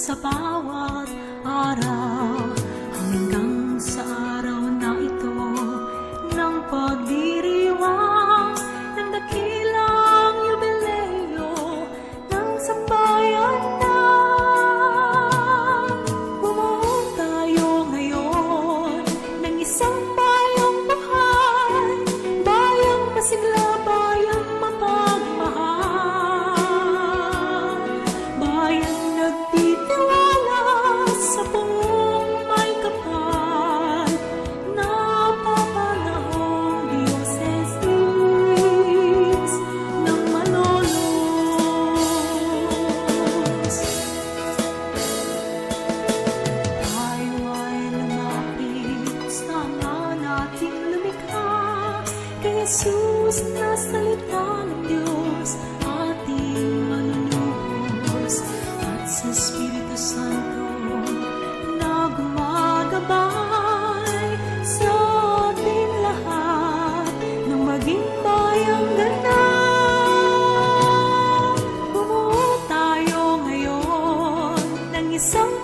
sa bawat araw, hanggang sa araw na ito ng pagdiriwang ng dakilang yubileo ng sambayan na bumuo tayo ngayon ng isang bayang buhay, bayang masigla, bayang mapagmahal, bayang nagtitiwala sa buong may kapal na papanahong Diyoses Diyos ng malolos. Tayo ay lumapit sa Ama nating lumikha, kay Jesus na salita ng Diyos, ating manunubos, at sa Espiritu Santo na gumagabay sa ating lahat ng maging bayang ganap. Bumuo tayo ngayon ng isang